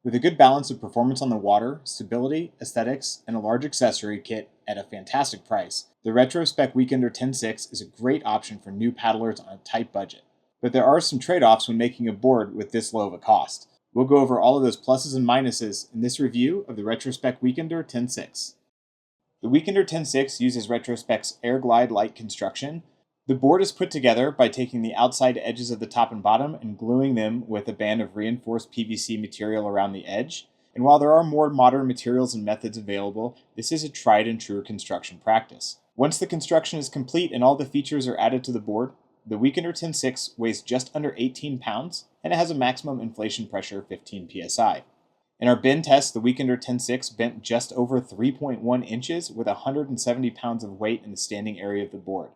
With a good balance of performance on the water, stability, aesthetics, and a large accessory kit at a fantastic price, the Retrospec Weekender 10.6 is a great option for new paddlers on a tight budget. But there are some trade-offs when making a board with this low of a cost. We'll go over all of those pluses and minuses in this review of the Retrospec Weekender 10.6. The Weekender 10.6 uses Retrospec's Air Glide Light construction. The board is put together by taking the outside edges of the top and bottom and gluing them with a band of reinforced PVC material around the edge. And while there are more modern materials and methods available, this is a tried and true construction practice. Once the construction is complete and all the features are added to the board, the Weekender 10.6 weighs just under 18 pounds and it has a maximum inflation pressure of 15 psi. In our bend test, the Weekender 10.6 bent just over 3.1 inches with 170 pounds of weight in the standing area of the board.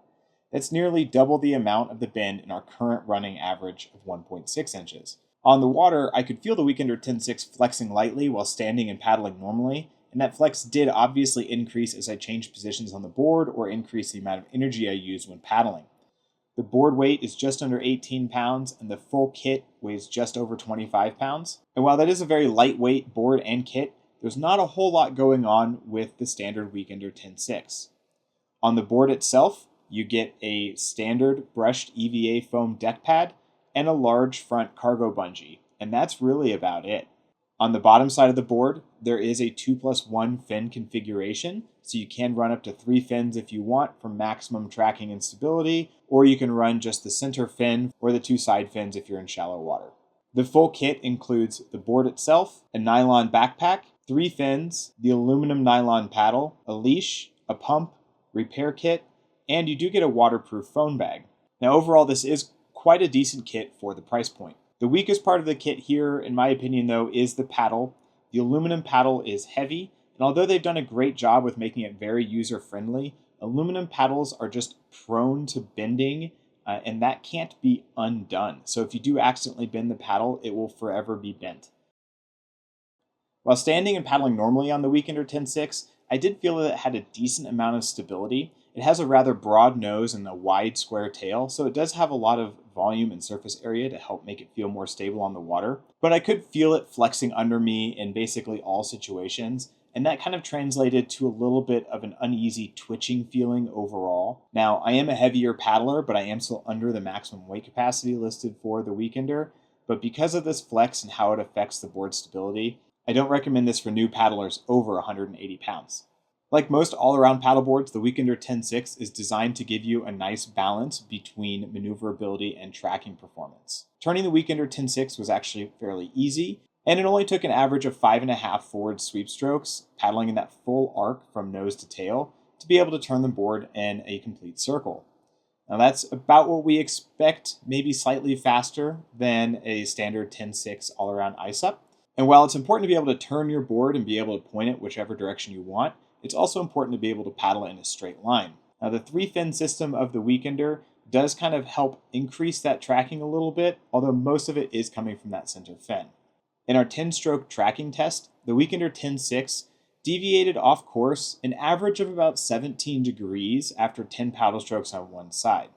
That's nearly double the amount of the bend in our current running average of 1.6 inches. On the water, I could feel the Weekender 10.6 flexing lightly while standing and paddling normally, and that flex did obviously increase as I changed positions on the board or increased the amount of energy I used when paddling. The board weight is just under 18 pounds and the full kit weighs just over 25 pounds. And while that is a very lightweight board and kit, there's not a whole lot going on with the standard Weekender 10.6. On the board itself, you get a standard brushed EVA foam deck pad and a large front cargo bungee, and that's really about it. On the bottom side of the board, there is a 2+1 fin configuration, so you can run up to 3 fins if you want for maximum tracking and stability, or you can run just the center fin or the 2 side fins if you're in shallow water. The full kit includes the board itself, a nylon backpack, 3 fins, the aluminum nylon paddle, a leash, a pump, repair kit, and you do get a waterproof phone bag. Now overall, this is quite a decent kit for the price point. The weakest part of the kit here, in my opinion though, is the paddle. The aluminum paddle is heavy, and although they've done a great job with making it very user-friendly, aluminum paddles are just prone to bending, and that can't be undone. So if you do accidentally bend the paddle, it will forever be bent. While standing and paddling normally on the Weekender 10.6, I did feel that it had a decent amount of stability. It has a rather broad nose and a wide square tail, so it does have a lot of volume and surface area to help make it feel more stable on the water. But I could feel it flexing under me in basically all situations, and that kind of translated to a little bit of an uneasy twitching feeling overall. Now, I am a heavier paddler, but I am still under the maximum weight capacity listed for the Weekender. But because of this flex and how it affects the board stability, I don't recommend this for new paddlers over 180 pounds. Like most all-around paddleboards, the Weekender 10.6 is designed to give you a nice balance between maneuverability and tracking performance. Turning the Weekender 10.6 was actually fairly easy, and it only took an average of 5.5 forward sweep strokes, paddling in that full arc from nose to tail, to be able to turn the board in a complete circle. Now that's about what we expect, maybe slightly faster than a standard 10.6 all-around iSUP. And while it's important to be able to turn your board and be able to point it whichever direction you want, it's also important to be able to paddle in a straight line. Now the 3-fin system of the Weekender does kind of help increase that tracking a little bit, although most of it is coming from that center fin. In our 10-stroke tracking test, the Weekender 10.6 deviated off course an average of about 17 degrees after 10 paddle strokes on one side.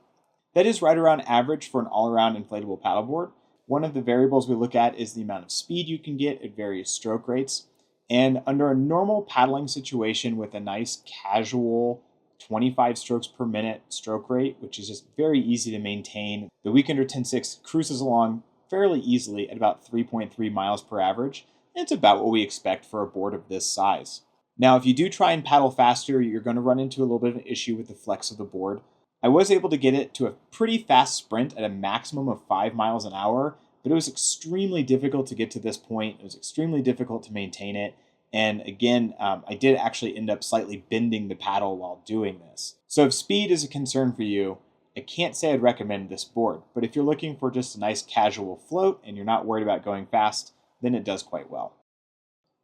That is right around average for an all-around inflatable paddleboard. One of the variables we look at is the amount of speed you can get at various stroke rates. And under a normal paddling situation with a nice casual 25 strokes per minute stroke rate, which is just very easy to maintain, the Weekender 10.6 cruises along fairly easily at about 3.3 miles per average. And it's about what we expect for a board of this size. Now, if you do try and paddle faster, you're going to run into a little bit of an issue with the flex of the board. I was able to get it to a pretty fast sprint at a maximum of 5 miles an hour, but it was extremely difficult to get to this point. It was extremely difficult to maintain it. And again, I did actually end up slightly bending the paddle while doing this. So if speed is a concern for you, I can't say I'd recommend this board. But if you're looking for just a nice casual float and you're not worried about going fast, then it does quite well.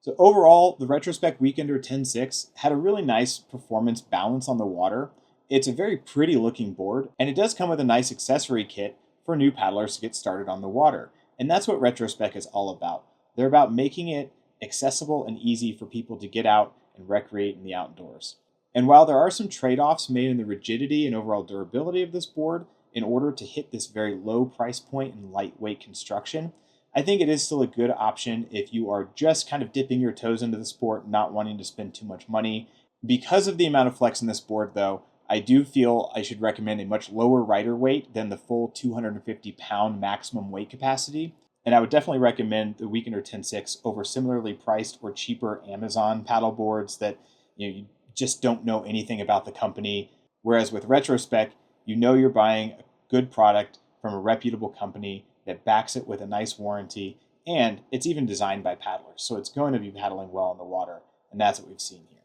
So overall, the Retrospec Weekender 10.6 had a really nice performance balance on the water. It's a very pretty looking board, and it does come with a nice accessory kit for new paddlers to get started on the water. And that's what Retrospec is all about. They're about making it accessible and easy for people to get out and recreate in the outdoors. And while there are some trade-offs made in the rigidity and overall durability of this board in order to hit this very low price point and lightweight construction, I think it is still a good option if you are just kind of dipping your toes into the sport, not wanting to spend too much money. Because of the amount of flex in this board, though, I do feel I should recommend a much lower rider weight than the full 250-pound maximum weight capacity. And I would definitely recommend the Weekender 10.6 over similarly priced or cheaper Amazon paddle boards that you just don't know anything about the company. Whereas with Retrospec, you know you're buying a good product from a reputable company that backs it with a nice warranty, and it's even designed by paddlers, so it's going to be paddling well in the water, and that's what we've seen here.